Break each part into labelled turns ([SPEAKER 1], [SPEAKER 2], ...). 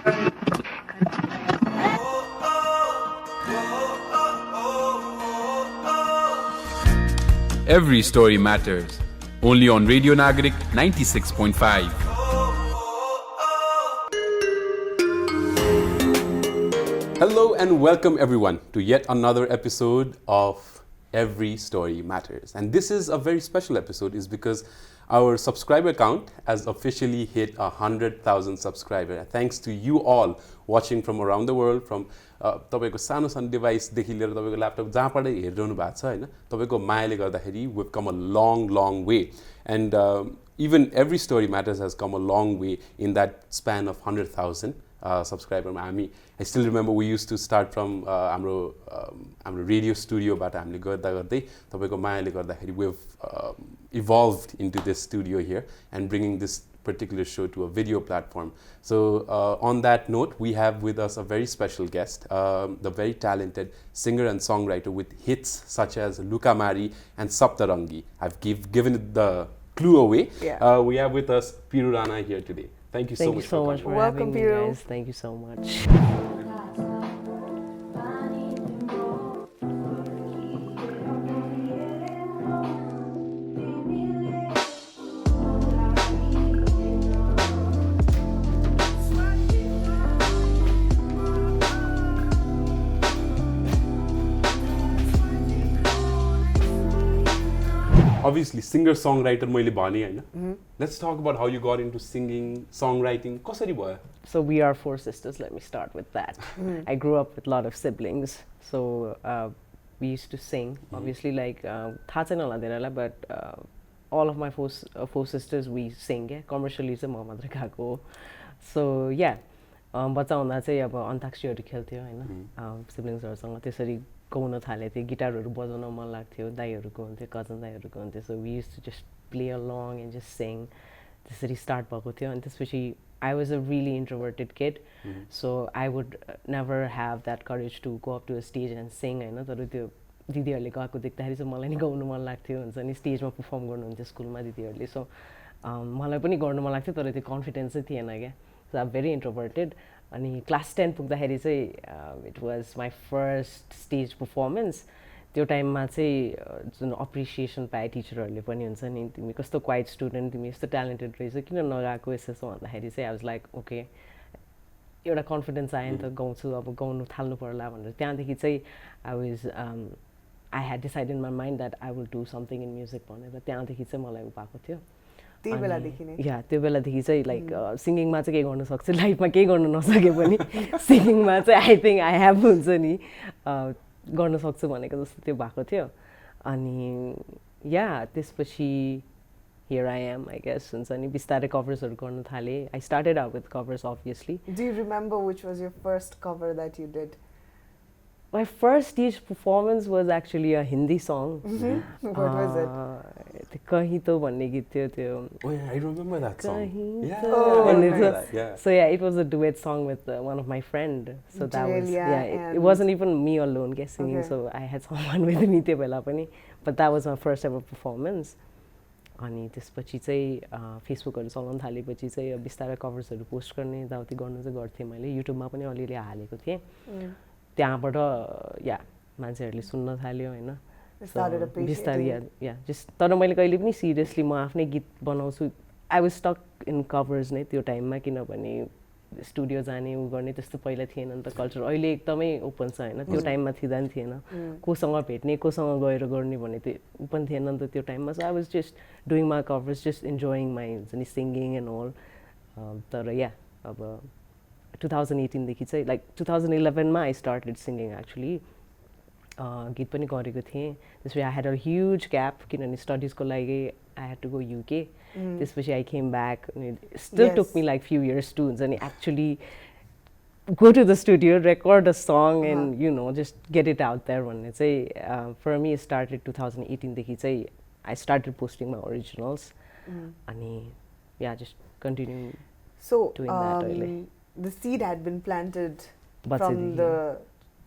[SPEAKER 1] Every story matters. Only on Radio Nagarik 96.5. Hello and welcome everyone to yet another episode of Every Story Matters. And this is a very special episode is because our subscriber count has officially hit 100,000 subscribers. Thanks to you all watching from around the world, from तपाईको सानो सानो डिभाइसदेखि लिएर तपाईको laptop जहाँबाट हेरिरहनु भएको छ हैन तपाईको मायाले गर्दाखेरि we've come a long way, and even Every Story Matters has come a long way in that span of 100,000 subscriber. I still remember we used to start from हाम्रो radio studio बाट हामीले गर्दा गर्दै तपाईको मायाले गर्दाखेरि we've evolved into this studio here and bringing this particular show to a video platform. So on that note, we have with us a very special guest, the very talented singer and songwriter with hits such as Luka Mari and Saptarangi. I've given the clue away.
[SPEAKER 2] Yeah.
[SPEAKER 1] We have with us Piroo Rana here today. Thank you so much for coming.
[SPEAKER 2] For having me, guys.
[SPEAKER 3] Thank you so much.
[SPEAKER 1] Obviously, singer-songwriter मैले भने हैन. Let's talk about how you got into singing, songwriting. कसरी भयो?
[SPEAKER 3] So we are four sisters. Let me start with that. I grew up with a lot of siblings, so we used to sing. Obviously, like थाहा छैन होला धेरैलाई, but all of my four sisters we sing. Commercially चाहिँ म मात्र गएको हो. So yeah, बच्चा हुँदा चाहिँ अब अन्ताक्षरीहरू खेल्थ्यो हैन सिब्लिङ्सहरुसँग त्यसरी गाउन थाले थिए गिटारहरू बजाउन मन लाग्थ्यो दाइहरुको हुन्थ्यो कजन दाइहरुको हुन्थ्यो so we used to just play along and just sing त्यसरी स्टार्ट भएको थियो अनि त्यसपछि I was a really introverted kid so I would never have that courage to go up to a stage and sing हैन तर त्यो दिदीहरुले गएको देख्दाखेरि चाहिँ मलाई नि गाउन मन लाग्थ्यो हुन्छ नि स्टेजमा परफर्म गर्नुहुन्थ्यो स्कुलमा दिदीहरुले सो मलाई पनि गर्न मन लाग्थ्यो तर त्यो कन्फिडेन्स चाहिँ थिएन के so I'm very introverted अनि क्लास 10 पुग्दाखेरि चाहिँ it was my first stage performance त्यो टाइममा चाहिँ जुन अप्रिसिएसन पाए टिचरहरूले पनि हुन्छ नि तिमी कस्तो क्वाइट स्टुडेन्ट तिमी यस्तो ट्यालेन्टेड रहेछ किन नगाएको यसो भन्दाखेरि चाहिँ आई वाज लाइक ओके एउटा कन्फिडेन्स आयो नि त गाउँछु अब गाउनु थाल्नु पर्ला भनेर त्यहाँदेखि चाहिँ I was I had decide in my mind that I will do something in music भनेर त्यहाँदेखि चाहिँ मलाई भएको थियो त्यो बेलादेखि चाहिँ लाइक सिङ्गिङमा चाहिँ केही गर्न सक्छु लाइफमा केही गर्न नसके पनि सिङ्गिङमा चाहिँ आई थिङ्क आई हेभ हुन्छ नि गर्न सक्छु भनेको जस्तो त्यो भएको थियो अनि या त्यसपछि here I am I guess हुन्छ नि बिस्तारै कभर्सहरू गर्न थालेँ I started out with covers obviously
[SPEAKER 2] do you remember which was your first cover that you did
[SPEAKER 3] My first stage performance was actually a Hindi song.
[SPEAKER 2] What was it?
[SPEAKER 3] Kahin to भन्ने गीत थियो त्यो.
[SPEAKER 1] Oh yeah, I remember that song.
[SPEAKER 3] Yeah. So yeah, it was a duet song with one of my friend. So that was it wasn't even me alone singing. Okay. So I had someone with me त्यो बेला पनि. But that was my first ever performance. अनि त्यसपछि चाहिँ फेसबुकहरू चलाउन थालेपछि चाहिँ बिस्तारै कभर्सहरू post गर्ने दाउती गर्नु चाहिँ गर्थेँ मैले युट्युबमा पनि अलिअलि हालेको थिएँ त्यहाँबाट या मान्छेहरूले सुन्न थाल्यो होइन बिस्तारै या जस्ट तर मैले कहिले पनि सिरियसली म आफ्नै गीत बनाउँछु I was stuck in covers नै त्यो टाइममा किनभने स्टुडियो जाने उ गर्ने त्यस्तो पहिला थिएन नि त कल्चर अहिले एकदमै ओपन छ होइन त्यो टाइममा थिँदा नि थिएन कोसँग भेट्ने कोसँग गएर गर्ने भन्ने त्यो पनि थिएन नि त त्यो टाइममा so I was just doing my covers just enjoying my हुन्छ नि सिङ्गिङ एन्ड अल तर या अब 2018 देखि चाहिँ लाइक 2011 मा आई स्टार्टेड सिङ्गिङ एक्चुली गीत पनि गरेको थिएँ त्यसपछि I had a huge gap किनभने स्टडिजको लागि I had to go UK त्यसपछि I came back still took me like few years to हुन्छ नि actually go to the studio, record a song and you know just get it out there भन्ने चाहिँ for me it started 2018 देखि चाहिँ I started posting my originals अनि yeah just continue doing that अहिले
[SPEAKER 2] the seed had been planted from the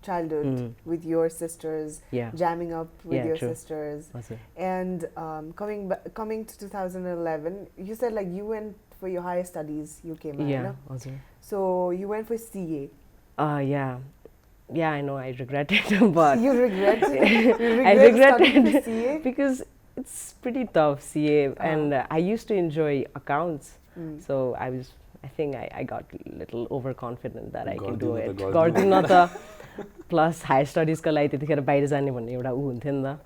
[SPEAKER 2] childhood with your sisters, jamming up with your sisters, and coming to 2011, you said like you went for your higher studies, you came out.
[SPEAKER 3] Yeah.
[SPEAKER 2] So you went for CA.
[SPEAKER 3] Yeah. Yeah, I know. I regret it, but
[SPEAKER 2] you regret it.
[SPEAKER 3] I regret
[SPEAKER 2] it CA?
[SPEAKER 3] because it's pretty tough CA, and I used to enjoy accounts. So I think I got a little overconfident that I can do it. Gardina ta plus higher studies ka लागि त्यतिखेर बाहिर जाने भन्ने एउटा उ हुन्थ्यो नि त.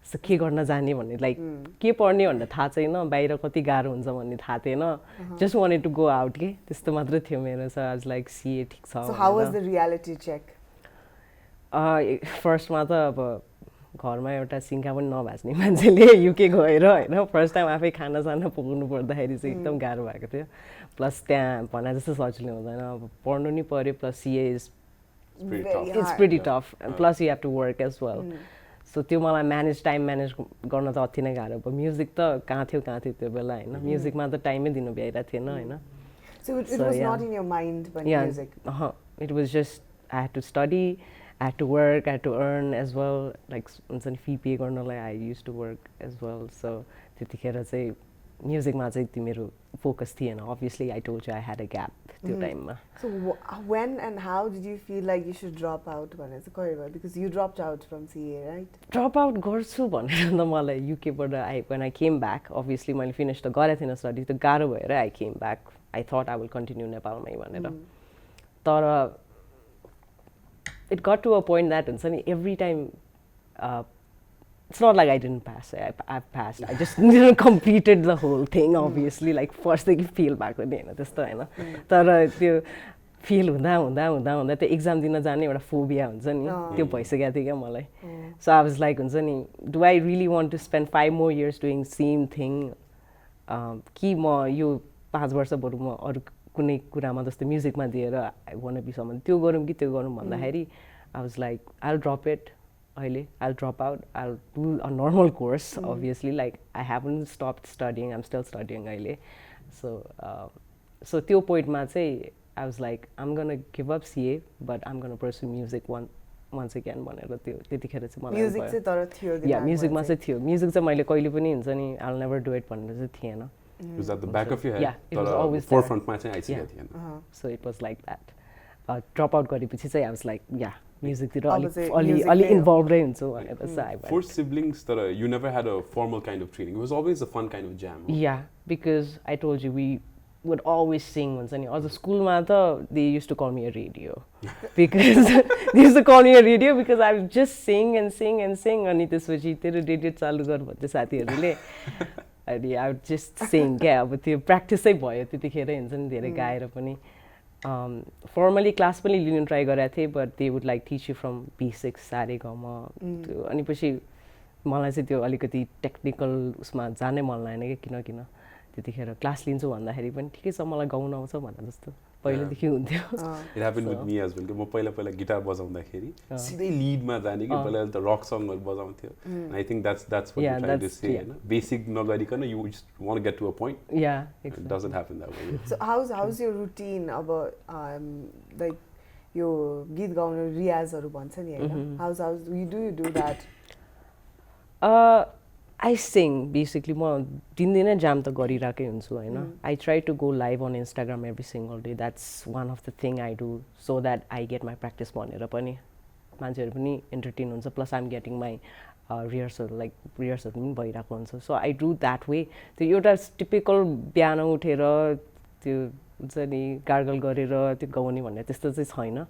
[SPEAKER 3] So के गर्न जाने भन्ने लाइक के पढ्ने भनेर थाहा छैन, बाहिर कति गाह्रो हुन्छ भन्ने थाहा थिएन. Just wanted to go out के त्यस्तो मात्र थियो मेरो. So I was like CA ठीक छ.
[SPEAKER 2] So how was the reality check?
[SPEAKER 3] फर्स्टमा त अब घरमा एउटा सिङ्खा पनि नभाच्ने मान्छेले युके गएर होइन फर्स्ट टाइम आफै खानासाना पुग्नु पर्दाखेरि चाहिँ एकदम गाह्रो भएको थियो. प्लस त्यहाँ भने जस्तो सजिलो हुँदैन, अब पढ्नु नि पऱ्यो, plus CA is pretty tough, and plus you have to work as well. So त्यो मलाई टाइम म्यानेज गर्न त अति नै गाह्रो भयो. म्युजिक त कहाँ थियो त्यो बेला होइन, म्युजिकमा त टाइमै दिनु भ्याइरहेको थिएन होइन.
[SPEAKER 2] So it was not in your mind when music?
[SPEAKER 3] It was just I had to study, I had to work, I had to earn as well. Like fee pay गर्नलाई I used to work as well. So त्यतिखेर चाहिँ म्युजिकमा चाहिँ त्यो मेरो focus थिएन. Obviously I told you I had a gap त्यो टाइममा.
[SPEAKER 2] So when and how did you feel like you should drop out भनेर चाहिँ कहिले भयो? Because you dropped out from CA, right?
[SPEAKER 3] Drop out गर्छु भनेर त मलाई युकेबाट when I came back, obviously मैले फिनिश त गरेको थिएन स्टडी, त्यो गाह्रो भएर I came back. I thought I will continue नेपालमै भनेर. तर it got to a point that every time it's not like I didn't pass. I've passed. I just didn't completed the whole thing. Obviously, like first thing you feel back with it. त्यस्तो हैन. तर त्यो feel हुँदा त्यो exam दिन जाने एउटा phobia हुन्छ नि. त्यो भइसक्यो थियो क्या मलाई. So I was like हुन्छ नि, do I really want to spend 5 more years doing same thing? कि म यो 5 वर्ष बरु म अरु कुनै कुरामा जस्तो म्युजिकमा दिएर I want to be someone. त्यो गरौँ कि त्यो गरौँ भन्दाखेरि I was like I'll drop it. I'll drop out. I'll do a normal course. Obviously, like I haven't stopped studying. I'm still studying. So त्यो point मा चाहिँ I was like I'm gonna give up CA, but I'm gonna pursue music once again भनेर त्यो त्यतिखेर चाहिँ मलाई
[SPEAKER 2] music चाहिँ तर थियो दिमागमा.
[SPEAKER 3] Yeah, म्युजिकमा चाहिँ थियो. म्युजिक चाहिँ मैले कहिले पनि हुन्छ नि I'll never do it भनेर चाहिँ थिएन.
[SPEAKER 1] It was at the back of your head.
[SPEAKER 3] Yeah, it was always
[SPEAKER 1] forefront मा चाहिँ आइसकेको थिएन.
[SPEAKER 3] So it was like that. Drop out गरेपछि चाहिँ I was like yeah. Music अलि involved हुन्छ भनेर चाहिँ I went.
[SPEAKER 1] 4 siblings तर you never had a formal kind of training. It was always a fun kind of jam.
[SPEAKER 3] Yeah, because I told you we would always sing हुन्छ नि. अझ स्कुलमा त they used to call me a radio. Because they used to call me a radio because I would just sing and sing अनि त्यसपछि तेरो radio चालु गर भन्थे साथीहरूले. अनि I would just sing क्या. अब त्यो प्र्याक्टिसै भयो त्यतिखेरै हुन्छ नि धेरै गाएर पनि. Formally class पनि लिनु ट्राई गरेको थिएँ, but they would like teach you from basics सारे गमा त्यो अनि पछि मलाई चाहिँ त्यो अलिकति टेक्निकल उसमा जानै मन लागेन कि किन त्यतिखेर क्लास लिन्छु भन्दाखेरि पनि ठिकै छ मलाई गाउन आउँछ भनेर जस्तो पहिलेदेखि हुन्थ्यो.
[SPEAKER 1] It happened with me as well. म पहिला गिटार बजाउँदाखेरि सिधै लीडमा जाने कि पहिला त रक सङहरु बजाउँथ्यो. And I think that's what you're trying to say, Hahn? Basic नगरिकन you just want to get to a point.
[SPEAKER 3] Yeah, exactly.
[SPEAKER 1] It doesn't happen that way.
[SPEAKER 2] So how's your routine about like यो गीत gown रियाजहरु भन्छ नि हैन? How's you do that?
[SPEAKER 3] I sing basically. म दिनदिनै जाम त गरिराकै हुन्छु हैन. I try to go live on Instagram every single day. That's one of the thing I do so that I get my practice भनेर पनि मान्छेहरु पनि entertain हुन्छ. Plus I'm getting my rehearsal पनि भइराको हुन्छ. So I do that way. त्यो एउटा typical बिहान उठेर त्यो हुन्छ नि गार्गल गरेर त्यो गाउने भन्ने त्यस्तो चाहिँ छैन.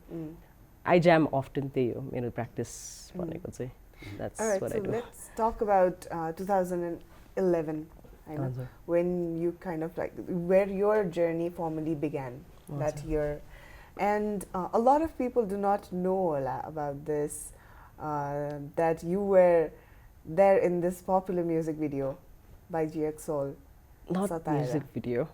[SPEAKER 3] I jam often त्यही हो मेरो practice भनेको चाहिँ. That's what I do.
[SPEAKER 2] Let's talk about 2011, I know, when you kind of like where your journey formally began that year. And a lot of people do not know about this, that you were there in this popular music video by GX Soul.
[SPEAKER 3] Not
[SPEAKER 2] Satire.
[SPEAKER 3] Music video.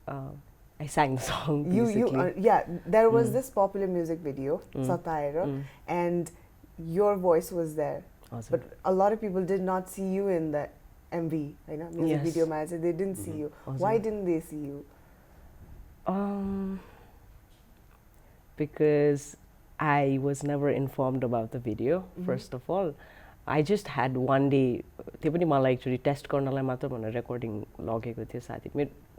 [SPEAKER 3] I sang the song basically.
[SPEAKER 2] There was this popular music video, Satire, and your voice was there.
[SPEAKER 3] Awesome.
[SPEAKER 2] But a lot of people did not see you in the MV, music video. They didn't see you.
[SPEAKER 3] Awesome.
[SPEAKER 2] Why didn't they see you?
[SPEAKER 3] Because I was never informed about the video, first of all. I just had one day, त्यो पनि मलाई actually test गर्नलाई मात्र भनेर recording लगेको थियो साथी.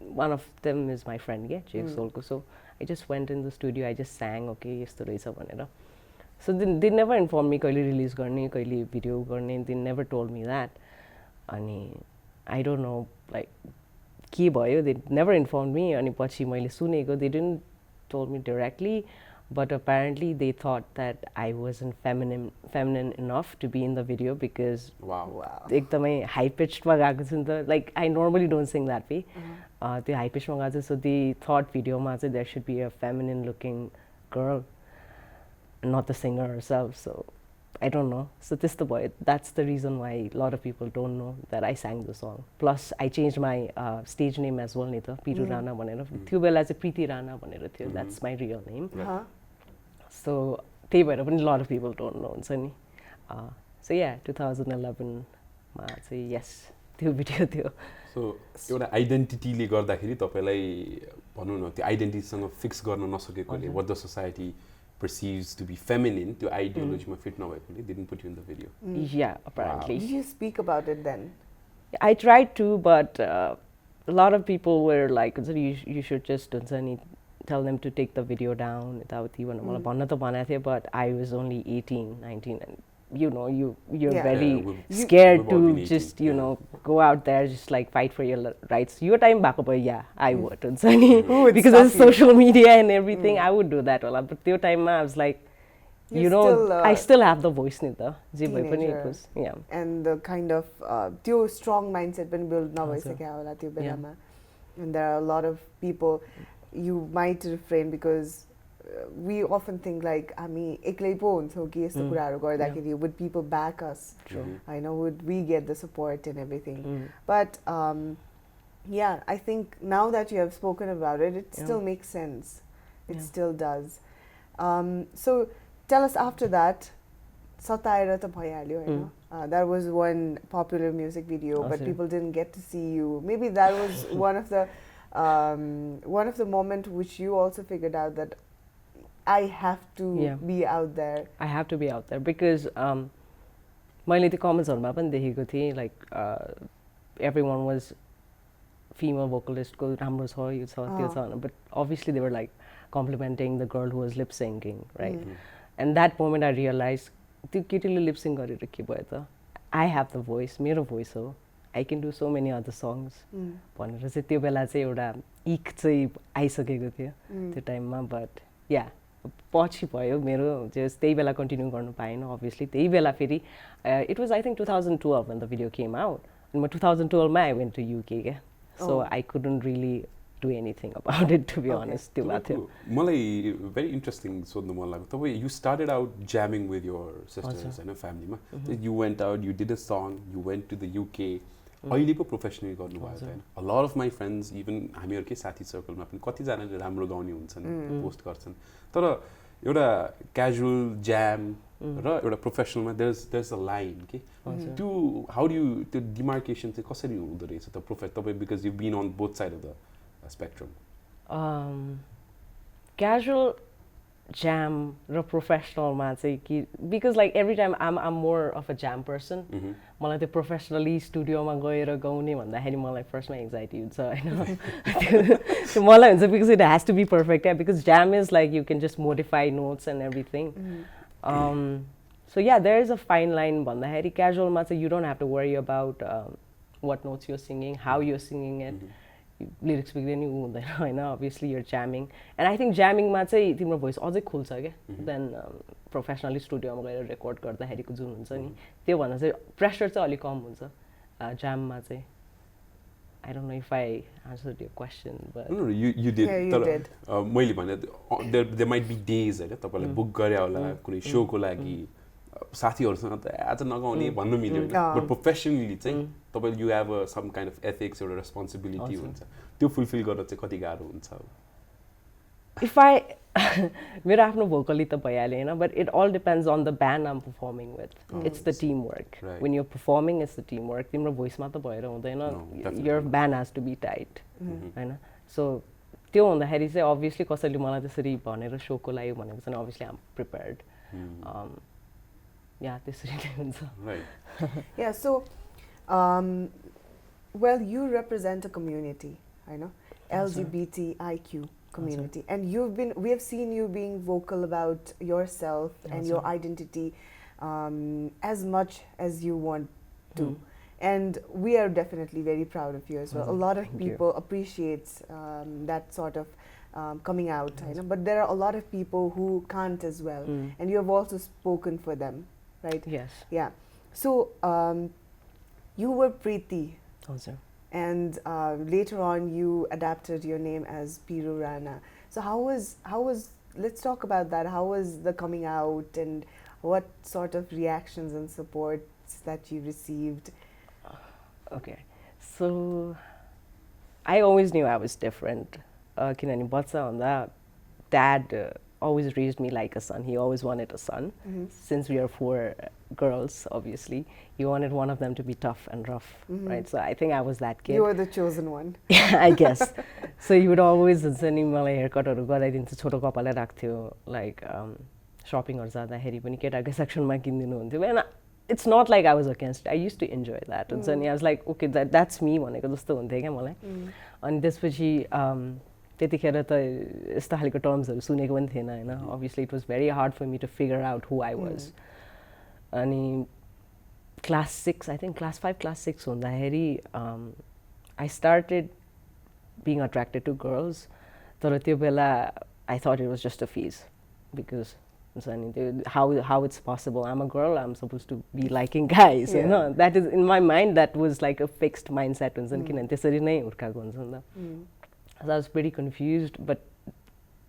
[SPEAKER 3] one of them is my friend, yeah, Jake Solko. So I just went in the studio, I just sang, okay, yesto rahecha bhanera. So they never informed me kaile release गर्ने, kaile video गर्ने. They never told me that. अनि I don't know, like के भयो, they never informed me. अनि पछि मैले सुनेको, they didn't told me directly, but apparently they thought that I wasn't feminine enough to be in the video because एकदमै high pitched मा गएको छ नि त. Like I normally don't sing that way. त्यो high pitched मा गएको छ, so they thought video मा चाहिँ there should be a feminine looking girl, not the singer herself. So I don't know. So that's the reason why a lot of people don't know that I sang the song. Plus I changed my stage name as well, Piroo Rana भनेर. त्यो बेला चाहिँ प्रीति राणा भनेर थियो. That's my real name. So त्यही भएर पनि a lot of people don't know हुन्छ नि. So yeah, 2011 मा चाहिँ yes, त्यो भिडियो थियो.
[SPEAKER 1] So एउटा आइडेन्टिटीले गर्दाखेरि तपाईलाई भनौँ न त्यो आइडेन्टिटीसँग फिक्स गर्न नसकेकोले what the society perceives to be feminine, त्यो ideology fit नभएकोले didn't put you in the video.
[SPEAKER 3] Yeah, apparently.
[SPEAKER 2] Did you speak about it then?
[SPEAKER 3] I tried to, but a lot of people were like, you should just tell them to take the video down. But I was only 18, 19, and you know, you're very scared to just, you know, go out there, just like fight for your rights. Your time back up, yeah, I would. Because of social media and everything, I would do that. But your time, I was like, you know, I still have the voice. Yeah.
[SPEAKER 2] And the kind of strong mindset been built now. And there are a lot of people, you might refrain because we often think like, would people back us? I know, would we get the support and everything? But yeah, I think now that you have spoken about it, it still makes sense. It still does. So tell us after that, Sataira ta bhayhalyo, that was one popular music video, but people didn't get to see you. Maybe that was one of the moment which you also figured out that I have to be out there.
[SPEAKER 3] I have to be out there because मैले त्यो कमेन्ट्सहरुमा पनि देखेको थिएँ, like everyone was female vocalist को राम्रो छ, यो छ, त्यो छ, but obviously they were like complimenting the girl who was lip syncing, right? And that moment I realized त्यो केटीले lip sync गरेर के भयो त? I have the voice, मेरो voice हो. I can do so many other songs. भनेर चाहिँ त्यो बेला चाहिँ एउटा इक चाहिँ आइसकेको थियो त्यो टाइममा, but yeah, पछि भयो मेरो just त्यही बेला कन्टिन्यू गर्न पाएन obviously. त्यही बेला फेरि it was I think 2012 when the video came out. And 2012 मा I went to UK, so I couldn't really do anything about it, to be honest. त्यो भएको थियो.
[SPEAKER 1] मलाई very interesting सोध्नु मन लाग्यो. तपाईँ you started out jamming with your sisters and family मा. You went out, you did a song, you went to the UK. अहिले पो प्रोफेसनली गर्नुभयो हैन. A lot of my friends, even हामीहरुकै साथी सर्कलमा पनि कति जनाले राम्रो गाउने हुन्छन्, पोस्ट गर्छन्. तर एउटा क्याजुअल ज्याम र एउटा प्रोफेसनलमा there's a line के. How do you the demarcation चाहिँ कसरी हुँदो रहेछ त तपाईँ, because you've been on both sides of the spectrum?
[SPEAKER 3] Casual jam raw professional मा चाहिँ कि because like every time I'm more of a jam person. मलाई त्यो professionally studio मा गएर गाउने भन्दाखेरि मलाई first my anxiety हुन्छ हैन. त्यो मलाई हुन्छ because it has to be perfect, because jam is like you can just modify notes and everything. So yeah, there is a fine line भन्दाखेरि casual मा चाहिँ you don't have to worry about what notes you're singing, how you're singing it. Lyrics बिग्रिने हुँदैन हैन, obviously you're jamming. And I think jamming मा चाहिँ तिम्रो voice अझै खुल्छ के then professionally studio मा गएर record गर्दाखेरिको जुन हुन्छ नि त्यो भन्दा चाहिँ pressure चाहिँ अलि कम हुन्छ jam मा चाहिँ. I don't know if I answered your question, but
[SPEAKER 1] no, you did.
[SPEAKER 2] Yeah, you did.
[SPEAKER 1] मैले भने there might be days हैन तपाईलाई बुक गरे होला कुनै शो को लागि साथीहरुसँग त आज नगाउने भन्नु मिल्यो, but professionally चाहिँ तपाईले you have some kind of ethics or responsibility हुन्छ, त्यो फुलफिल गर्न चाहिँ कति गाह्रो हुन्छ?
[SPEAKER 3] If I मेरो आफ्नो भोकली त भइहाल्यो हैन, but it all depends on the band I'm performing with. It's the teamwork. When you're performing, it's the teamwork. तिम्रो voice मा त भएर हुँदैन, your band has to be tight Hahn. So त्यो हुँदाखेरि चाहिँ obviously कसैले मलाई त्यसरी भनेर शो को लागि भनेको चाहिँ obviously I'm prepared. Yeah, त्यसरी नै हुन्छ.
[SPEAKER 1] Right.
[SPEAKER 2] Yeah, so well, you represent a community, I know, LGBTIQ community, and we have seen you being vocal about yourself and your identity as much as you want to. And we are definitely very proud of you as well. A lot of people appreciates that sort of coming out, but there are a lot of people who can't as well, and you have also spoken for them, right?
[SPEAKER 3] Yes.
[SPEAKER 2] Yeah. So you were Preeti, and later on you adapted your name as Piroo Rana. So how was let's talk about that. How was the coming out, and what sort of reactions and supports that you received?
[SPEAKER 3] Okay, so I always knew I was different. Kinani bacha hunda dad always raised me like a son. He always wanted a son. Since we are 4 girls, obviously, he wanted one of them to be tough and rough, right? So I think I was that kid.
[SPEAKER 2] You were the chosen one.
[SPEAKER 3] Yeah, I guess. So he would always मलाई हेयरकटहरु गराइदिन्थ्यो, छोटो कपालै राख्थ्यो, like shoppingहरु जाँदाखेरि पनि केटाको सेक्सनमा किनिदिनु हुन्थ्यो. And it's not like I was against it. I used to enjoy that. And so I was like, okay, that's me भनेको जस्तो हुन्थ्यो क्या मलाई. अनि त्यसपछि त्यतिखेर त यस्तो खालको टर्म्सहरु सुनेको पनि थिएन हैन. Obviously it was very hard for me to figure out who I was. अनि class 6, I think class 5, class 6 हुँदाखेरि I started being attracted to girls. तर त्यो बेला I thought it was just a phase because how it's possible? I'm a girl, I'm supposed to be liking guys, you know. That is, in my mind, that was like a fixed mindset. So I was pretty confused, but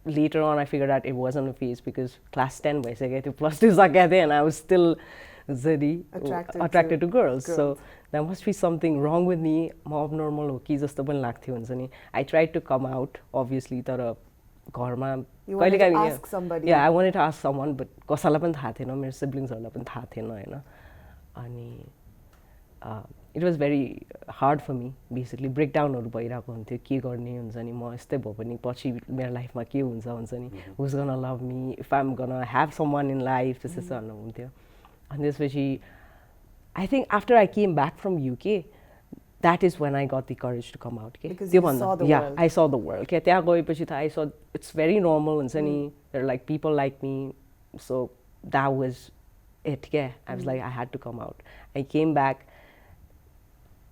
[SPEAKER 3] later on I figured out it wasn't a phase because class 10 plus 2 and I was still attracted to girls. So there must be something wrong with me. Abnormal. I tried to come out, obviously,
[SPEAKER 2] you wanted to ask somebody.
[SPEAKER 3] Yeah, I wanted to ask someone, but कसैलाई पनि थाहा थिएन, मेरो सिब्लिङ्सहरुलाई पनि थाहा थिएन हैन. अनि it was very hard for me, basically. Breakdownहरु भइराको हुन्थ्यो, के गर्ने हुन्छ नि, म यस्तै भए पनि पछि मेरो लाइफमा के हुन्छ नि, who's gonna love me, if I'm gonna have someone in life, त्यस्तो भन्नु हुन्थ्यो. अनि त्यसपछि I think after I came back from UK, that is when I got the courage to come out.
[SPEAKER 2] Because you saw the world.
[SPEAKER 3] I saw the world. I saw it's very normal and there are like people like me. So that was it. I was like, I had to come out. I came back.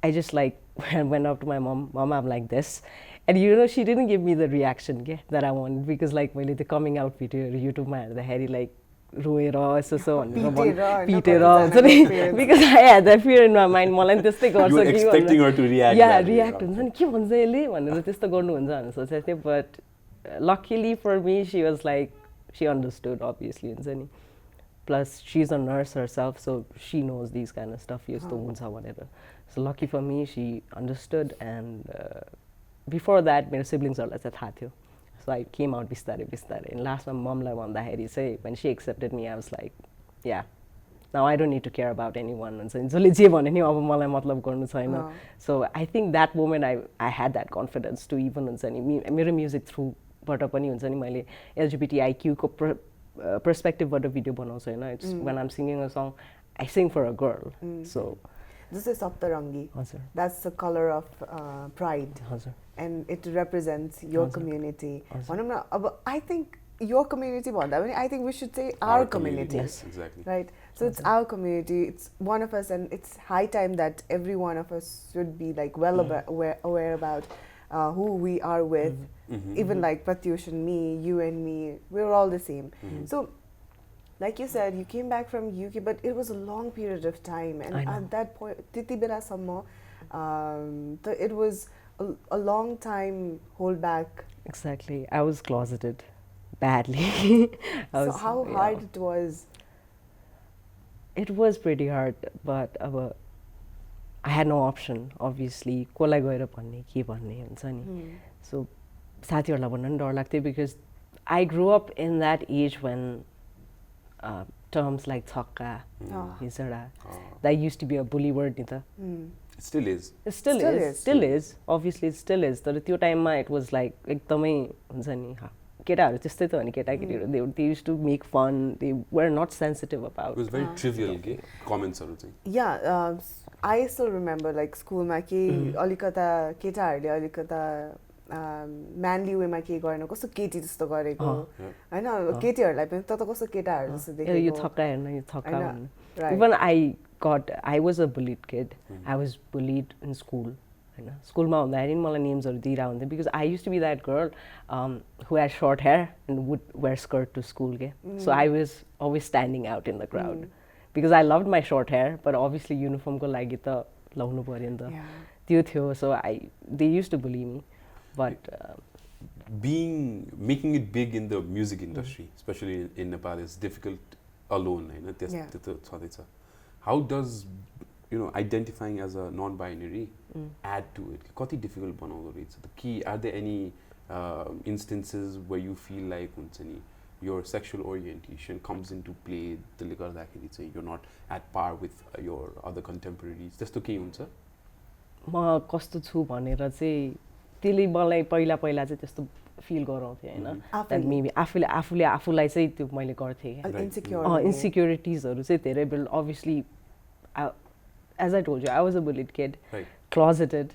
[SPEAKER 3] I just like went up to my mom. Mom, I'm like this. And you know, she didn't give me the reaction that I wanted because like when the coming out video, YouTube, the Harry like, roera so because I had that fear in my mind.
[SPEAKER 1] You were expecting her to react.
[SPEAKER 3] Yeah, react. But luckily for me, she was like, she understood, obviously. Plus, she's a nurse herself, so she knows these kind of stuff. So lucky for me, she understood. And before that, my siblings are like that. So I came out bistare. And last my mom say when she accepted me, I was like, yeah, now I don't need to care about anyone. So I think that moment I had that confidence to even my music through LGBTIQ perspective video it's when I'm singing a song, I sing for a girl. So
[SPEAKER 2] this is Saptarangi. That's the color of pride. And it represents your community. I think your community, I think we should say our community.
[SPEAKER 1] Yes, exactly.
[SPEAKER 2] Right? So it's our community, it's one of us, and it's high time that every one of us should be like aware about who we are with. Even like Pratyush and me, you and me, we're all the same. So like you said, you came back from UK, but it was a long period of time. And at that point, it was a long time hold back.
[SPEAKER 3] Exactly. I was closeted badly.
[SPEAKER 2] So how hard it was?
[SPEAKER 3] It was pretty hard, but I had no option, obviously. So because I grew up in that age when terms like thakka, that used to be a bully word.
[SPEAKER 1] It still is.
[SPEAKER 3] It still is. Obviously, it still is. But at the time, it was like, they used to make fun. They were not sensitive about.
[SPEAKER 1] It was very trivial comments.
[SPEAKER 2] Yeah, I still remember like school ma alikata keta harle alikata manly वेमा के गरेन कस्तो केटी जस्तो गरेको हैन केटीहरुलाई पनि त कस्तो केटाहरु जस्तो देखेको
[SPEAKER 3] यो छक्का हेर्न यो छक्का भन्नु
[SPEAKER 2] Right.
[SPEAKER 3] Even I was a bullied kid. I was bullied in school. School ma hunदाखेरि नि मलाई names हरु दिइरा हुन्थे because I used to be that girl who had short hair and would wear skirt to school ke. So I was always standing out in the crowd because I loved my short hair but obviously uniform ko लागि त लाउनु पर्यो नि त त्यो थियो so they used to bully me but
[SPEAKER 1] making it big in the music industry especially in Nepal is difficult alone हैन त्यस्तो छँदैछ. How does identifying as a non-binary add to it? Kati difficult बनाउँदो रहेछ त कि are there any instances where you feel like हुन्छ नि your sexual orientation comes into play त्यसले गर्दाखेरि चाहिँ you're not at par with your other contemporaries त्यस्तो केही हुन्छ?
[SPEAKER 3] म कस्तो छु भनेर चाहिँ त्यसले मलाई पहिला चाहिँ त्यस्तो फिल गराउँथे हैन that maybe आफूलाई चाहिँ त्यो मैले गर्थे इन्सिक्युरिटिजहरु चाहिँ धेरै build obviously as I told you I was a bullied kid closeted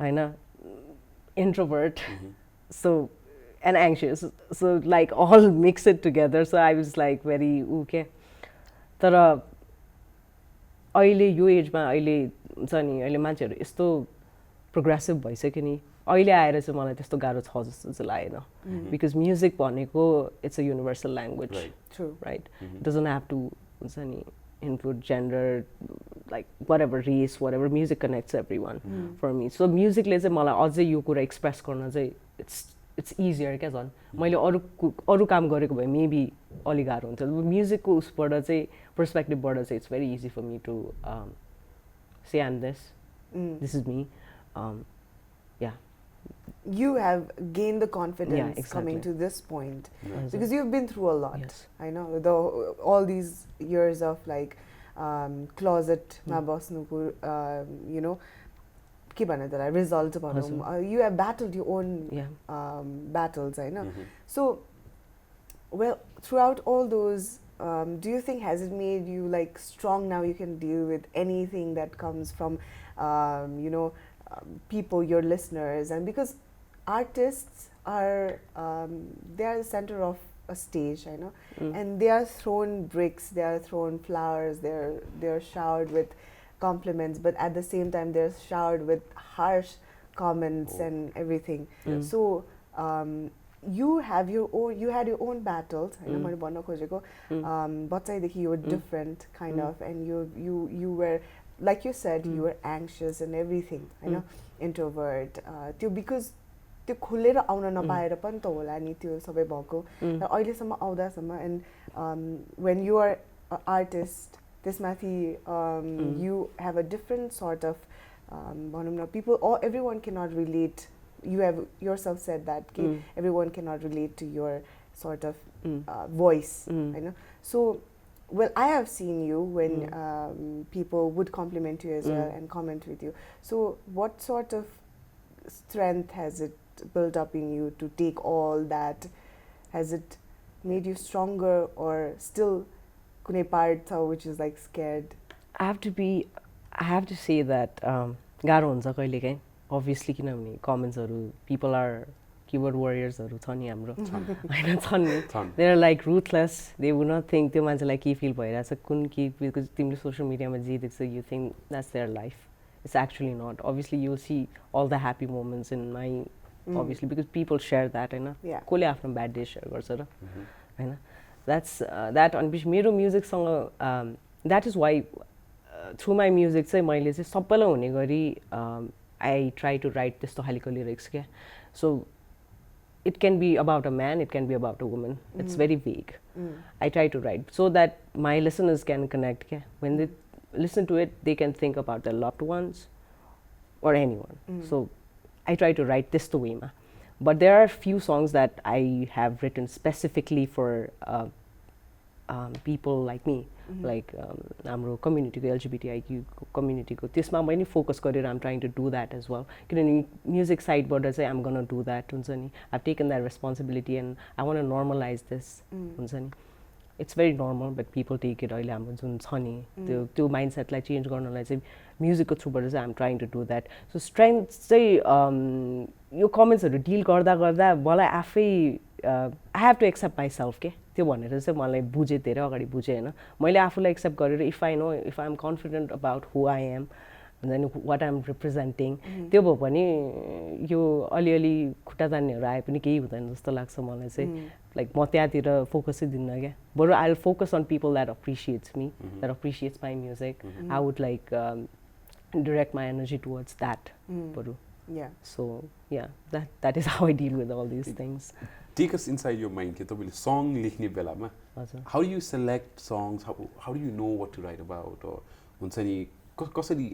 [SPEAKER 3] हैन introvert so and anxious so like all mix it together so I was like very okay तर अहिले यो एजमा अहिले हुन्छ नि अहिले मान्छेहरु यस्तो प्रोग्रेसिभ भइसक्यो नि अहिले आएर चाहिँ मलाई त्यस्तो गाह्रो छ जस्तो चाहिँ लागेन because music भनेको it's a universal language right it doesn't have to हुन्छ नि include gender like whatever race whatever music connects everyone for me so music ले चाहिँ मलाई अझै यो कुरा एक्सप्रेस गर्न चाहिँ it's easier क्या झन् मैले अरु काम गरेको भए मेबी अलि गाह्रो हुन्छ म्युजिकको उसबाट चाहिँ पर्सपेक्टिभबाट चाहिँ it's very easy for me to say I'm this is me yeah
[SPEAKER 2] you have gained the confidence coming to this point because you've been through a lot I know all these years of like closet ma basnuko के भन्ने त result भनौं you have battled your own battles I know so well throughout all those do you think has it made you like strong now you can deal with anything that comes from people your listeners and because artists are they are the center of a stage I know and they are thrown bricks they are thrown flowers they're showered with compliments but at the same time they're showered with harsh comments and everything so you had your own battles हैन मैले भन्न खोजेको बच्चादेखि you were different kind of and you were like you said you were anxious and everything Hahn introvert त्यो because त्यो खुलेर आउन नपाएर पनि त होला नि त्यो सबै भएको र अहिलेसम्म आउँदासम्म and when you are an artist त्यसमाथि you have a different sort of भनौं न people or everyone cannot relate you have yourself said that everyone cannot relate to your sort of voice you know so well I have seen you when people would compliment you as well and comment with you so what sort of strength has it built up in you to take all that has it made you stronger or still kunai part which is like scared
[SPEAKER 3] I have to say that गाह्रो हुन्छ कहिलेकाहीँ obviously किनभने कमेन्ट्सहरु people are keyboard warriors हरु छ नि हाम्रो हैन छन् नि they are like ruthless they would not think त्यो मान्छेलाई के फिल भइराछ कुन के because तिमीले सोशल मिडियामा जे देख्छौ you think that's their life it's actually not obviously you'll see all the happy moments in my obviously because people share that हैन कोले आफ्नो bad day share गर्छ र हैन that's that on मेरो music सँग that is why through my music चाहिँ मैले चाहिँ सबैलाई हुने गरी I try to write त्यस्तो खालीको lyrics के so it can be about a man it can be about a woman it's very vague I try to write so that my listeners can connect ke when they listen to it they can think about their loved ones or anyone so I try to write this the way ma but there are a few songs that I have written specifically for people like me like हाम्रो community को LGBTIQ community को त्यसमा मैले focus गरेर I'm trying to do that as well किनभने music side बाट चाहिँ I'm gonna do that हुन्छ नि I've taken that responsibility and I want to normalize this हुन्छ नि it's very normal, but people take it अहिले हाम्रो जुन छ नि त्यो माइन्डसेटलाई चेन्ज गर्नलाई चाहिँ म्युजिकको थ्रुबाट चाहिँ I'm trying to do that so strength चाहिँ यो कमेन्ट्सहरू डिल गर्दा गर्दा मलाई आफै I have to accept myself के त्यो भनेर चाहिँ मलाई बुझेँ धेरै अगाडि बुझेँ होइन मैले आफूलाई एक्सेप्ट गरेर if I know if I am confident about who I am then what I'm representing त्यो भयो भने यो अलिअलि खुट्टा तान्नेहरू आए पनि केही हुँदैन जस्तो लाग्छ मलाई चाहिँ लाइक म त्यहाँतिर फोकसै दिन्न क्या बरु I will focus on people that appreciates me that appreciates my music I would like direct my energy towards that. Piroo.
[SPEAKER 2] Yeah.
[SPEAKER 3] So yeah, that is how I deal with all these things.
[SPEAKER 1] Take us inside your mind. Ke song lekhne bela ma. How do you select songs? How do you know what to write about? Or huncha ni कसरी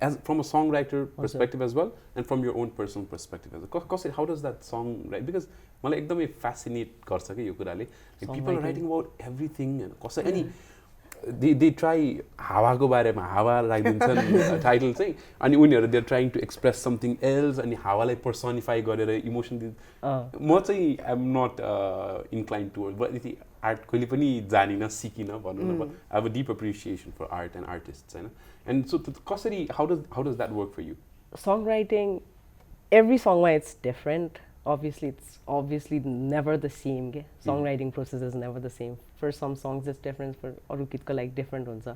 [SPEAKER 1] as from a songwriter perspective as well and from your own personal perspective as well. कसरी how does that song write because मलाई एकदमै fascinate गर्छ के यो कुराले. People are writing about everything and कसरी अनि they try हावाको बारेमा हावा राखिदिन्छन् टाइटल चाहिँ अनि उनीहरू they are trying to express something else अनि हावालाई पर्सनिफाई गरेर इमोसन म चाहिँ I am not incline toward but यति आर्ट कहिले पनि जानिनँ सिकिनँ भनौँ न I have a deep appreciation for art and artist होइन एन्ड सो कसरी how does that work for you
[SPEAKER 3] song writing every सङमा it's different it's obviously never the same ke songwriting process is never the same for some songs it's different for aru kitko like different huncha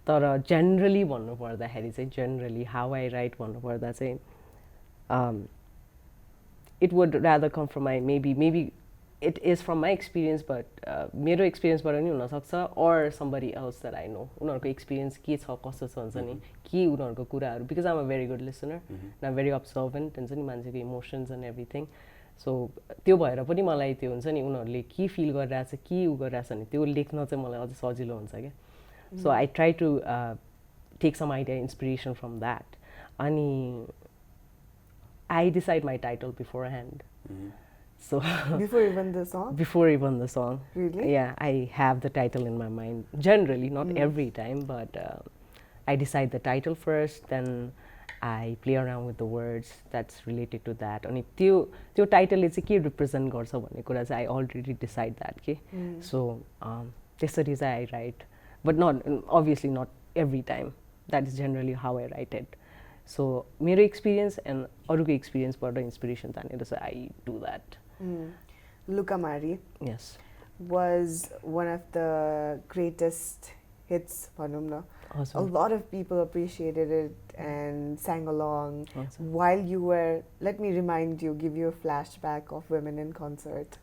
[SPEAKER 3] tara generally भन्नु पर्दाखेरि चाहिँ generally how I write भन्नु पर्दा चाहिँ it would rather come from my maybe it is from my experience but मेरो experience बाट नि हुन सक्छ or somebody else that I know उनीहरुको experience के छ कस्तो छ हुन्छ नि के उनीहरुको कुराहरु because I'm a very good listener and I'm very observant हुन्छ नि मान्छेको emotions and everything so त्यो भएर पनि मलाई त्यो हुन्छ नि उनीहरुले के feel गरिरहेछ के उ गरिरहेछ नि त्यो लेख्न चाहिँ मलाई अझै सजिलो हुन्छ के so I try to take some idea inspiration from that अनि I decide my title beforehand so
[SPEAKER 2] before even the song
[SPEAKER 3] really yeah I have the title in my mind generally not every time but I decide the title first then I play around with the words that's related to that and त्यो title चाहिँ के represent गर्छ भन्ने कुरा चाहिँ I already decide that के so त्यसरी चाहिँ I write but not obviously not every time that is generally how I write it so मेरो experience and अरूको experience बाट inspiration तानेर चाहिँ I do that
[SPEAKER 2] Lukamari
[SPEAKER 3] yes
[SPEAKER 2] was one of the greatest hits Panumna.
[SPEAKER 3] Awesome.
[SPEAKER 2] A lot of people appreciated it and sang along
[SPEAKER 3] awesome.
[SPEAKER 2] while you were let me remind you give you a flashback of Women in Concert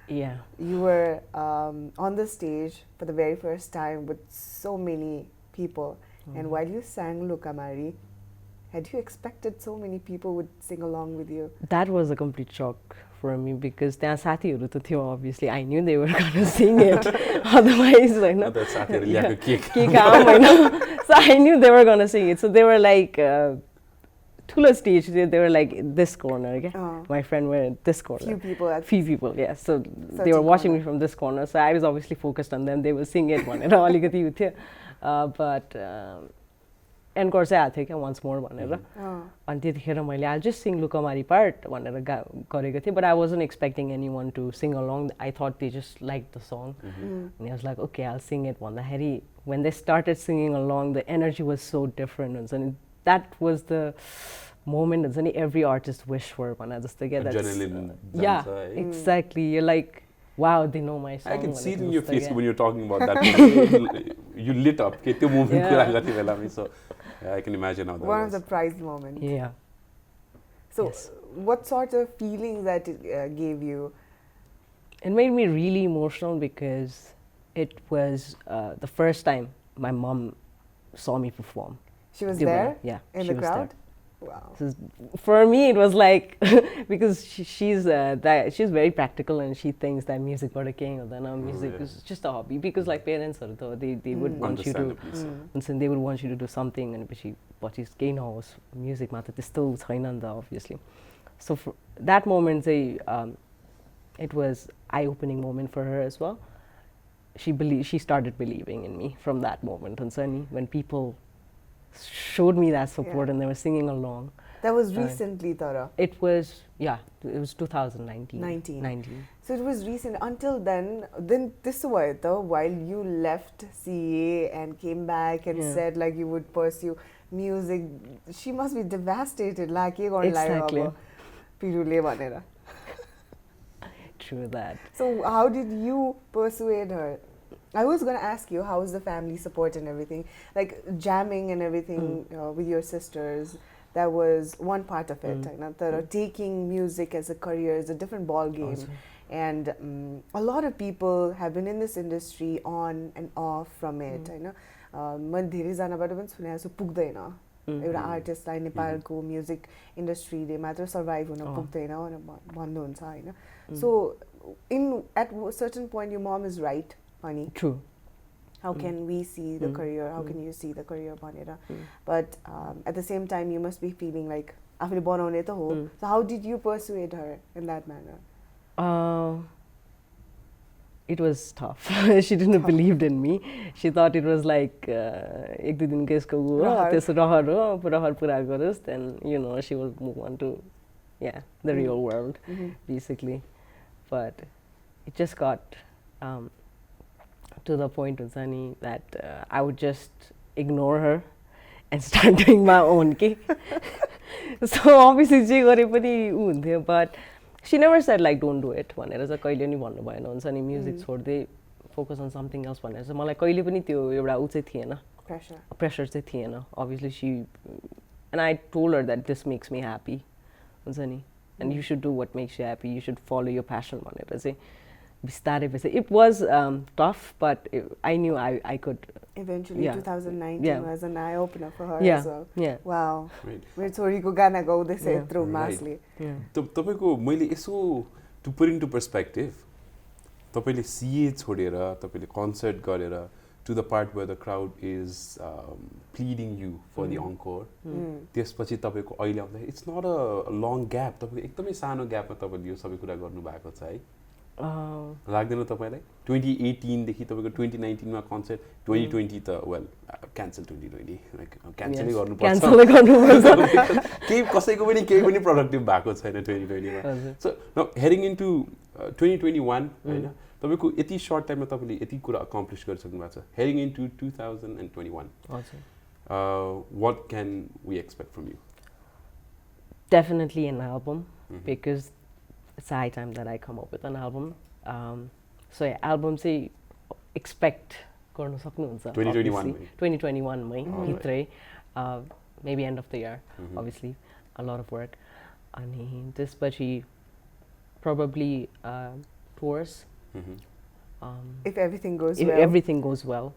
[SPEAKER 3] yeah
[SPEAKER 2] you were on the stage for the very first time with so many people and while you sang Lukamari had you expected so many people would sing along with you
[SPEAKER 3] that was a complete shock for me because त्यहाँ साथीहरु त थियो obviously I knew they were going to sing it otherwise like no
[SPEAKER 1] that साथीहरु ल्याएको
[SPEAKER 3] cake काम हैन so I knew they were going to sing it so they were like ठुलो stage they were like this corner okay my friend were at this corner few people yeah so they were watching me from this corner so I was obviously focused on them they will sing it भनेर अलिकति उ थियो but एन्कोर चाहिँ आएको थियो क्या once मोर भनेर अनि त्यतिखेर मैले आई जस्ट सिङ लुकमारी पार्ट भनेर गरेको थिएँ but I wasn't expecting anyone to sing along I thought they just like the song अनि was like okay I sing it भन्दाखेरि when they started singing along the energy was so different हुन्छ नि that was the moment हुन्छ नि every artist wish फर भने जस्तो क्या या exactly yo like wow they know my song
[SPEAKER 1] I can see it in your face when you're talking about that you lit up ke त्यो moment कुरा गर्दै बेलामा so I can imagine how that
[SPEAKER 2] one of the prized moments
[SPEAKER 3] yeah
[SPEAKER 2] so what sort of feelings that it gave you
[SPEAKER 3] it made me really emotional because it was the first time my mom saw me perform
[SPEAKER 2] she was there
[SPEAKER 3] yeah
[SPEAKER 2] in the crowd
[SPEAKER 3] there. Wow. So for me it was like because she's very practical and she thinks that music बाट केही हुँदैन music is just a hobby because like parents हरू they would want you to they would want you to do something and पछि केही नहोस् music मा त त्यस्तो छैन नि त obviously so for that moment चाहिँ it was eye-opening moment for her as well she started believing in me from that moment हुन्छ नि when people showed me that support and they were singing along.
[SPEAKER 2] That was recently, Tara.
[SPEAKER 3] It was 2019.
[SPEAKER 2] 19. So it was recent. Until then this was though, while you left CA and came back and said like you would pursue music, she must be devastated. Like
[SPEAKER 3] Exactly.
[SPEAKER 2] Piroo Rana.
[SPEAKER 3] True that.
[SPEAKER 2] So how did you persuade her? I was going to ask you, how was the family support and everything? Like jamming and everything with your sisters, that was one part of it. Taking music as a career is a different ball game. Awesome. And a lot of people have been in this industry on and off from it. मैले धेरैजनाबाट पनि सुनेको छु पुग्दैन एउटा आर्टिस्टलाई नेपालको music इन्डस्ट्रीले मात्र survive हुन पुग्दैन भनेर भन्नुहुन्छ हैन. So at a certain point your mom is right, honey.
[SPEAKER 3] True.
[SPEAKER 2] How can we see the career? How can you see the career bhanera? But at the same time you must be feeling like आफूले बनाउने त हो. So how did you persuade her in that manner?
[SPEAKER 3] It was tough. She didn't believe in me. She thought it was like ek duy din ko yesko teso rahar ho rahar pura garoस्, then you know she will move on to the real world basically. But it just got to the point with Sunny that I would just ignore her and start doing my own. So obviously je gare pani u hunthyo, but she never said like don't do it भनेर चाहिँ कहिले नि भन्नु भएन हुन्छ नि music छोड्दै focus on something else भनेर चाहिँ मलाई कहिले पनि त्यो एउटा उ चाहिँ थिएन, प्रेसर चाहिँ थिएन. obviously she and I told her that this makes me happy हुन्छ नि, and you should do what makes you happy, you should follow your passion भनेर चाहिँ बिस्तारै बिस्तारै. It was tough, but I knew I could.
[SPEAKER 2] Eventually 2019 was an eye opener for her as well. Wow. मेरो छोरीको गाना गाउँदैछ यत्रो मासले.
[SPEAKER 1] तपाईको मैले यसो to put into perspective, तपाईले CA छोडेर तपाईले कन्सर्ट गरेर to the part where the crowd is pleading you for the encore. त्यसपछि तपाईको अहिले आउँदा it's not a long gap. तपाईको एकदमै सानो ग्यापमा तपाईले यो सबै कुरा गर्नु भएको छ है. लाग्दैन तपाईलाई 2018 देखि तपाईको 2019 मा कन्सर्ट 2020 त वेल क्यान्सल 2020 लाइक क्यान्सलै गर्नुपर्छ. केही कसैको पनि केही पनि प्रोडक्टिभ भएको छैन 2020 मा. सो नाउ हेडिङ इन्टु 2021 हैन तपाईको यति सर्ट टाइममा तपाईले यति कुरा अकम्प्लिश गरिसक्नु भएको छ. Heading into 2021 what can we expect from you?
[SPEAKER 3] Definitely an album, because it's high time that I come up with an album. So yeah, album say expect गर्नु सक्नुहुन्छ 2021 मै भित्रै, maybe end of the year. Obviously a lot of work. अनि त्यसपछि probably tours
[SPEAKER 2] if everything goes
[SPEAKER 3] if
[SPEAKER 2] well.
[SPEAKER 3] everything goes well.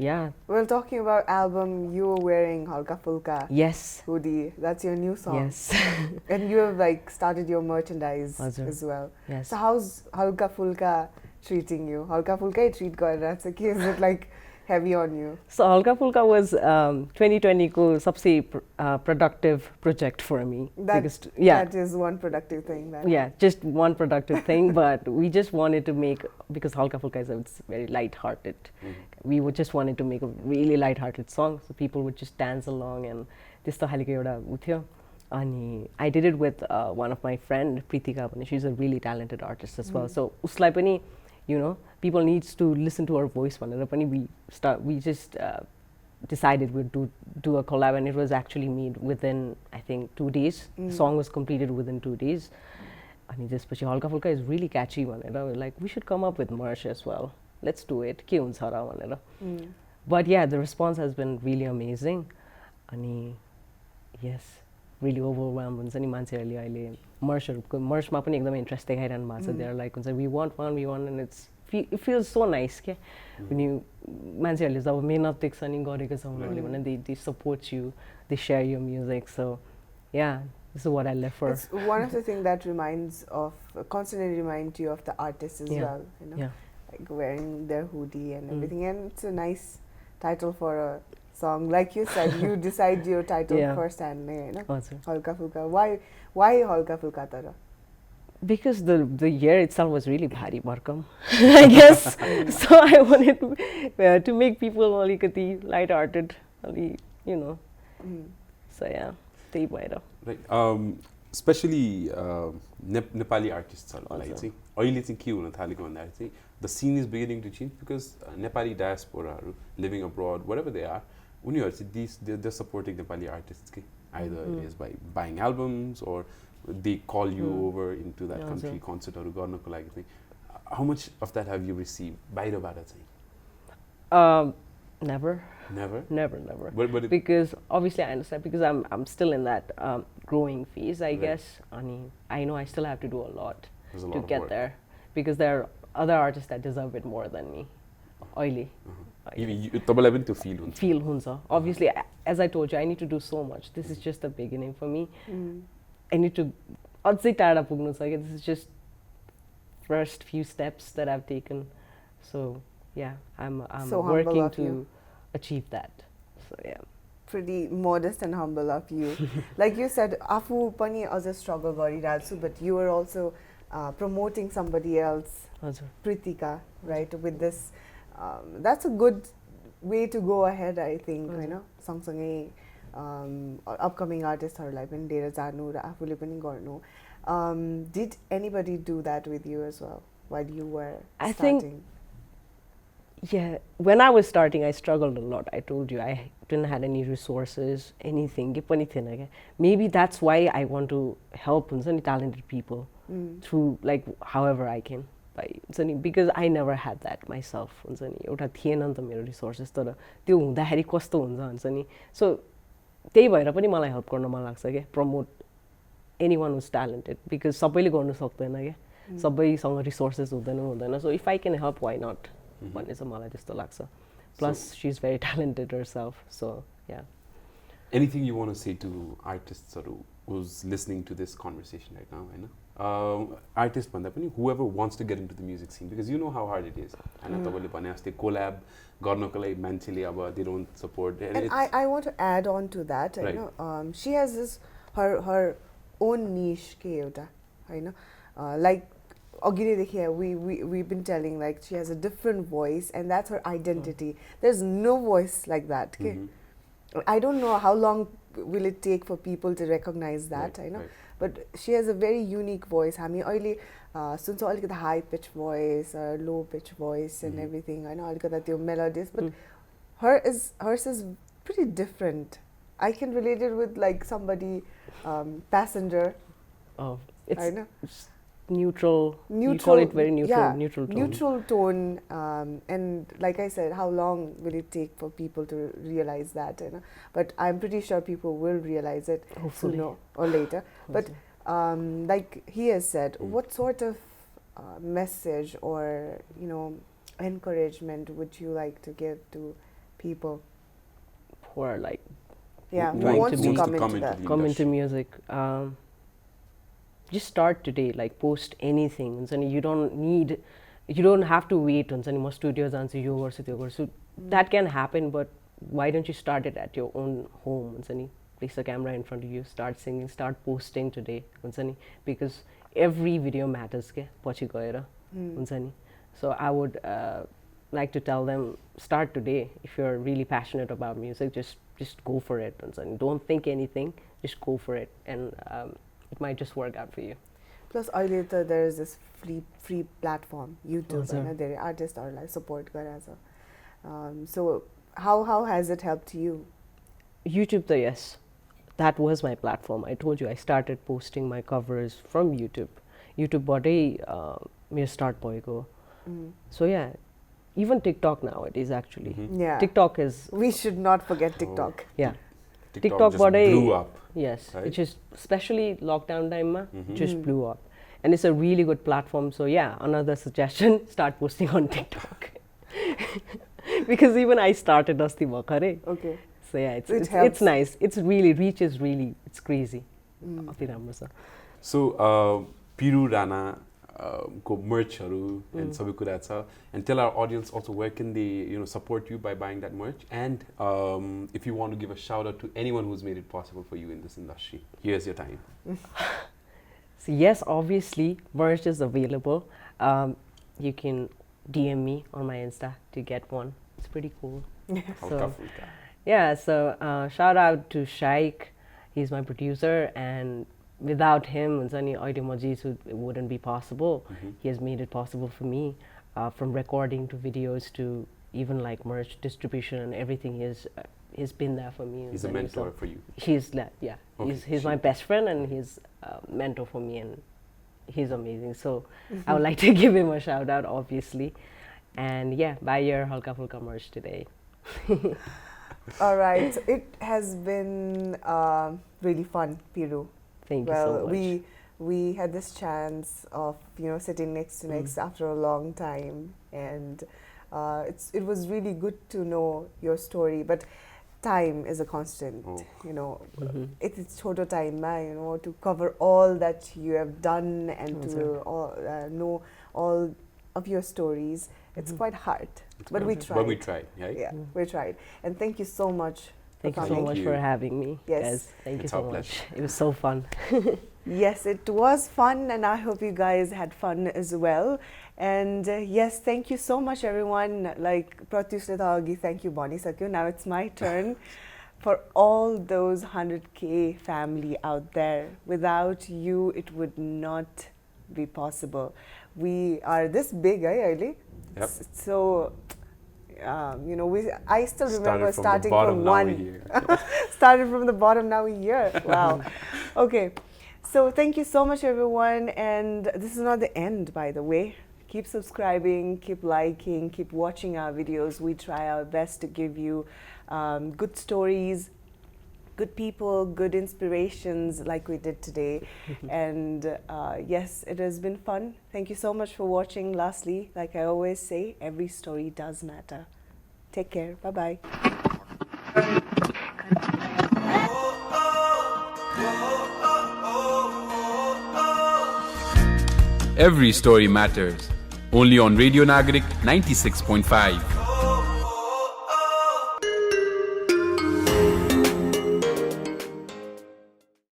[SPEAKER 3] Yeah.
[SPEAKER 2] Well, talking about album, you were wearing Halka Fulka hoodie. That's your new song.
[SPEAKER 3] Yes.
[SPEAKER 2] And you have like started your merchandise as well.
[SPEAKER 3] Yes.
[SPEAKER 2] So how's Halka Fulka treating you? Halka Fulka treat garera cha ke, is it like heavy on you?
[SPEAKER 3] So Halka Fulka was 2020 ko sabse productive project for me.
[SPEAKER 2] That is one productive thing.
[SPEAKER 3] Yeah, just one productive thing. But we just wanted to make, because Halka Fulka is very light-hearted. We would just wanted to make a really light-hearted song, so people would just dance along, and this खालीको एउटा उ थियो. अनि I did it with one of my friend Pritika. She's a really talented artist as well. So उसलाई पनि you know people needs to listen to her voice भनेर पनि we just decided we'd do a collab, and it was actually made within I think 2 days. The song was completed within 2 days. अनि त्यसपछि Halka Fulka is really catchy भनेर we're like we should come up with merch as well. Let's do it. के हुन्छ र भनेर. But yeah, the response has been really amazing. अनि yes, really overwhelmed हुन्छ नि मान्छेहरूले अहिले मर्चमा पनि एकदमै इन्ट्रेस्ट देखाइरहनु भएको छ. They're like we want one, and it feels so nice के when you मान्छेहरूले जब मेहनत देख्छ नि गरेको छ उनीहरूले भने they support you, they share your music. So yeah, this is what I live for.
[SPEAKER 2] It's one of the things that constantly remind you of the artist as well, you know. Like wearing their hoodie and everything, and it's a nice title for a song. Like you said, you decide your title first hand, you know. Halka Fulka. Why Halka Fulka tara?
[SPEAKER 3] Because the year itself was really bhari bharkam, I guess. So I wanted to make people alikati light-hearted, you know. So yeah, त्यही भएर.
[SPEAKER 1] Right. especially Nepali artists the scene is beginning to change because Nepali diaspora living abroad, whatever they are, they're supporting Nepali artists. Either it is by buying albums or they call you over into that country, concert or garnako लागि. How much of that have you received?
[SPEAKER 3] Never.
[SPEAKER 1] Never? But
[SPEAKER 3] because obviously I understand, because I'm still in that growing phase, I guess. I know I still have to do a lot to get there, because there are other artists that deserve it more than me. Oily. Feel hunsa. Obviously, as I told you, I need to do so much. This is just the beginning for me. I need to this is just first few steps that I've taken. So yeah, I'm
[SPEAKER 2] so
[SPEAKER 3] working to achieve that. So yeah.
[SPEAKER 2] Pretty modest and humble of you. Like you said, afu pani aja struggle garirachu, but you are also promoting somebody else, Pritika, right? With this, that's a good way to go ahead, I think. You know, सँगसँगै upcoming artistहरूलाई पनि लिएर जानु र आफूले पनि गर्नु. Did anybody do that with you as well while you were starting?
[SPEAKER 3] I think, yeah, when I was starting, I struggled a lot. I told you, I didn't have any resources, anything. Maybe that's why I want to help talented people through, like, however I can. Because I never had that myself. Resources. So, त्यही भएर पनि मलाई help गर्न मन लाग्छ के, promote anyone who's talented, because सबैले गर्न सक्दैन के, सबैसँग रिसोर्सेस हुँदैन. So if I can help, why not? भन्ने चाहिँ मलाई त्यस्तो लाग्छ. Plus she's very talented herself. So yeah.
[SPEAKER 1] Anything you want to say to artists who's listening to this conversation right now, I know? Artist भन्दा पनि whoever wants to get into the music scene, because you know how hard it is. And तपाईले भने जस्तै collab गर्नको लागि मान्छेले अब they don't support.
[SPEAKER 2] And I want to add on to that.
[SPEAKER 1] Right.
[SPEAKER 2] You know, she has this her own niche के एउटा, हैन? Like we've been telling, like, she has a different voice and that's her identity. There's no voice like that. I don't know how long will it take for people to recognize that,
[SPEAKER 1] right,
[SPEAKER 2] I know.
[SPEAKER 1] Right.
[SPEAKER 2] But she has a very unique voice. हामी अहिले सुन्छ अलिकति high pitch voice or low pitch voice and everything. I know अलिकति त्यो melodious, but hers is pretty different. I can relate it with like somebody passenger.
[SPEAKER 3] Oh, it's
[SPEAKER 2] I know.
[SPEAKER 3] Neutral. You call it very neutral.
[SPEAKER 2] Yeah,
[SPEAKER 3] neutral tone.
[SPEAKER 2] Neutral tone. And like I said, how long will it take for people to realize that? You know? But I'm pretty sure people will realize it sooner or later. But like he has said, what sort of message or, you know, encouragement would you like to give to people
[SPEAKER 3] who are like
[SPEAKER 2] who wants to come
[SPEAKER 3] into music? Just start today, like post anything. And you don't have to wait until more studios and so that can happen, but why don't you start it at your own home? Place a camera in front of you, start singing, start posting today. Because every video matters. So I would like to tell them, start today. If you're really passionate about music, just go for it. Don't think anything, just go for it. And it might just work out for you.
[SPEAKER 2] Plus, there is this free platform, YouTube, and there are artists are like support. So, how has it helped you?
[SPEAKER 3] YouTube, yes, that was my platform. I told you I started posting my covers from YouTube. YouTube body, me start boyko. So yeah, even TikTok nowadays actually.
[SPEAKER 2] Yeah,
[SPEAKER 3] TikTok is.
[SPEAKER 2] We should not forget TikTok.
[SPEAKER 3] Yeah.
[SPEAKER 1] TikTok just blew up.
[SPEAKER 3] Yes,
[SPEAKER 1] right?
[SPEAKER 3] It just, especially lockdown time, just blew up. And it's a really good platform. So yeah, another suggestion, start posting on TikTok. Because even I started Asti Bakare.
[SPEAKER 2] Okay.
[SPEAKER 3] So yeah, it's nice. It's really, reach is really, it's crazy.
[SPEAKER 1] So, Piroo Rana ko merch and sabi कुरा छ, and tell our audience also where can they support you by buying that merch, and if you want to give a shout out to anyone who's made it possible for you in this industry, here's your time.
[SPEAKER 3] So yes, obviously merch is available. You can DM me on my Insta to get one. It's pretty cool. So shout out to Shaik. He's my producer, and without him, it wouldn't be possible. He has made it possible for me, from recording to videos to even like merch distribution and everything. He's been there for me.
[SPEAKER 1] He's a mentor for you.
[SPEAKER 3] He's
[SPEAKER 1] Okay,
[SPEAKER 3] he's my best friend, and he's a mentor for me, and he's amazing. So I would like to give him a shout out, obviously. And yeah, buy your Halka Fulka merch today.
[SPEAKER 2] All right. It has been really fun, Piroo.
[SPEAKER 3] Thank you so much.
[SPEAKER 2] We had this chance of sitting next to next after a long time, and it was really good to know your story. But time is a constant. It's छोटो टाइममा to cover all that you have done and to know all of your stories. It's quite hard, but we tried.
[SPEAKER 1] But we tried, right?
[SPEAKER 2] Yeah, we tried. And thank you so much.
[SPEAKER 3] Thank you so much for having me.
[SPEAKER 2] Yes.
[SPEAKER 3] Guys, thank you
[SPEAKER 1] It's
[SPEAKER 3] so
[SPEAKER 1] our
[SPEAKER 3] much.
[SPEAKER 1] pleasure.
[SPEAKER 3] It was so fun.
[SPEAKER 2] Yes, it was fun, and I hope you guys had fun as well. And yes, thank you so much, everyone. Like Pratyush agi, thank you, Bonnie Sakyo. Now it's my turn. For all those 100K family out there, without you, it would not be possible. We are this big, Ali?
[SPEAKER 1] Yep.
[SPEAKER 2] So, I still remember starting from one. Started from the bottom, now we're here. Wow. Okay. So thank you so much, everyone. And this is not the end, by the way. Keep subscribing, keep liking, keep watching our videos. We try our best to give you good stories, good people, good inspirations like we did today. And yes, it has been fun. Thank you so much for watching. Lastly, like I always say, every story does matter. Take care. Bye-bye.
[SPEAKER 4] Every story matters. Only on Radio Nagarik 96.5.